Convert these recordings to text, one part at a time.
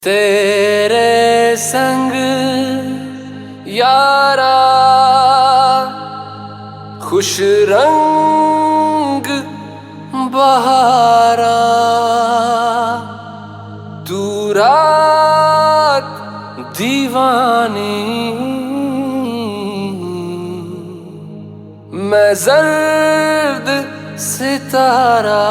तेरे संग यारा खुश रंग बहारा, तू रात दीवानी, मैं जर्द सितारा।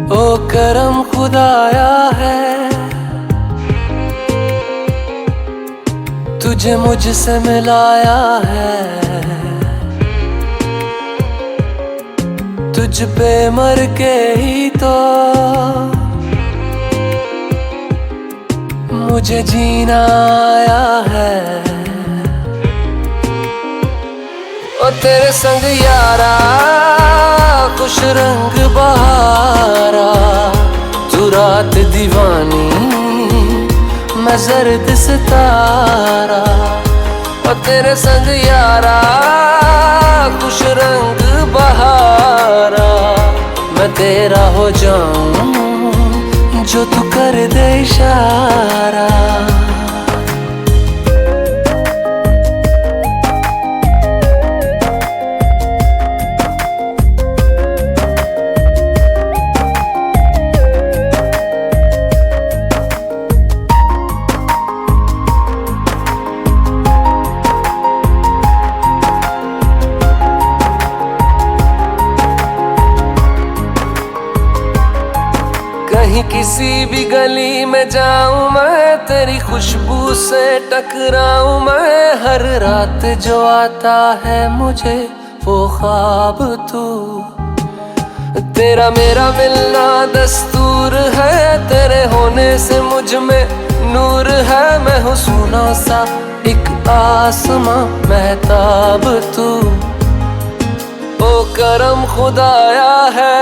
ओ करम खुदाया है, तुझे मुझसे मिलाया है। तुझ पे मर के ही तो मुझे जीना आया है। ओ तेरे संग यारा खुश रंग बहारा, तू रात दीवानी, मैं जर्द सितारा। ओ तेरे संग यारा खुश रंग बहारा, मैं तेरा हो जाऊं जो तू कर दे इशारा। कहीं किसी भी गली में जाऊं मैं, तेरी खुशबू से टकराऊं मैं। हर रात जो आता है मुझे वो ख्वाब तू, तेरा मेरा मिलना दस्तूर है। तेरे होने से मुझ में नूर है, मैं हूँ सोना सा एक आसमां महताब तू। ओ करम खुदाया है,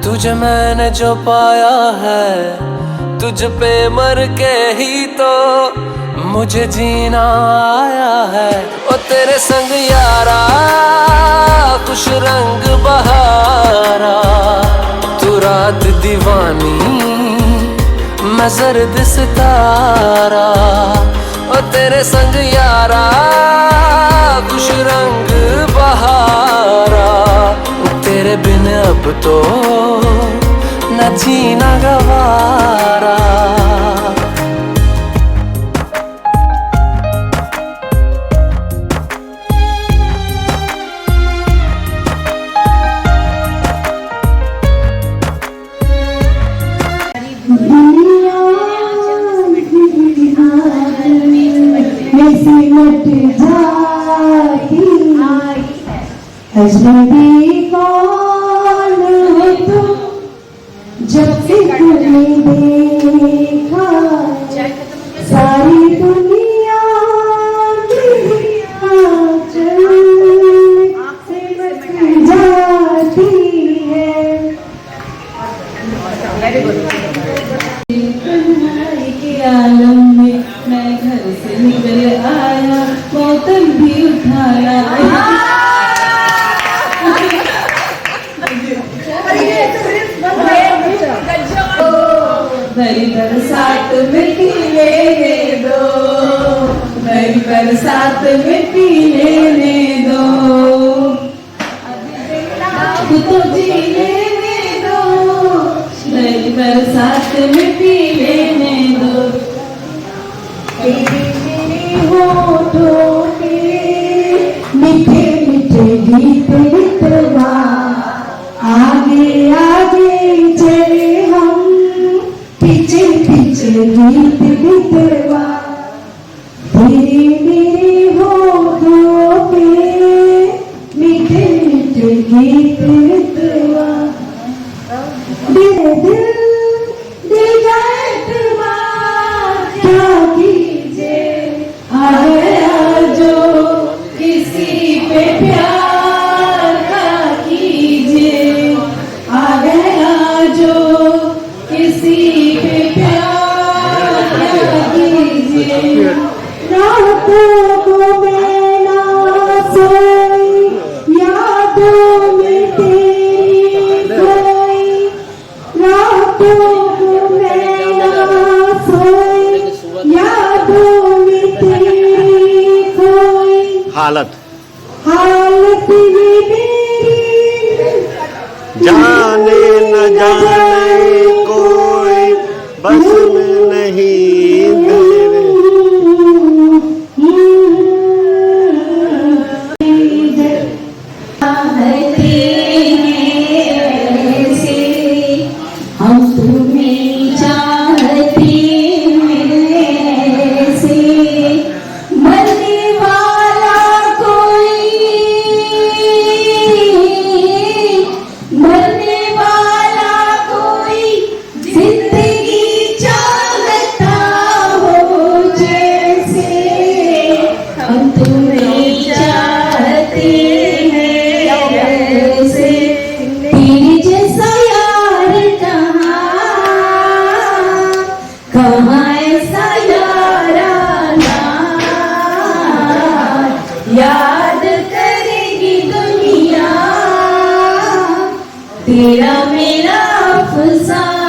तुझे मैंने जो पाया है। तुझ पे मर के ही तो मुझे जीना आया है। ओ तेरे संग यारा खुश रंग बहारा, तू रात दीवानी, मैं जर्द सितारा। ओ तेरे संग यारा खुश रंग बहारा, तेरे बिन अब तो न जीना गवारा। अजनबी कौन हो तुम, जब से तुमने देखा सारी दुनिया जाती है। के आलम में मैं घर से निकल आया, बोतल भी उठाया। भरी बरसात में पी लेने दो, भरी बरसात में पी लेने दो, तो जी लेने दो, भरी बरसात में पी लेने दो। मेरे होठों पे मीठे मीठे गीत लिखवा, आगे आगे चले हम, पीछे पीछे गीत बितवा। तेरे मेरे होठों पे मीठे मीठे गीत बितवा। दिल दिल जाए क्या कीजिए, रातों को मैं ना सोई, यादों में तेरी खोई, रातों को मैं ना सोई, यादों में तेरी खोई, हालत हालत ये मेरी जाने न जाने कोई बस में नहीं तेरे। हम तुम्हें चाहते हैं से, मरने वाला कोई, मरने वाला कोई जिंदगी चाहता हो जैसे, हम तुम्हें चाहते हैं ऐसे, तेरे जैसा यार कहाँ ऐसा याराना, याद करेगी दुनिया तेरा मेरा अफसाना।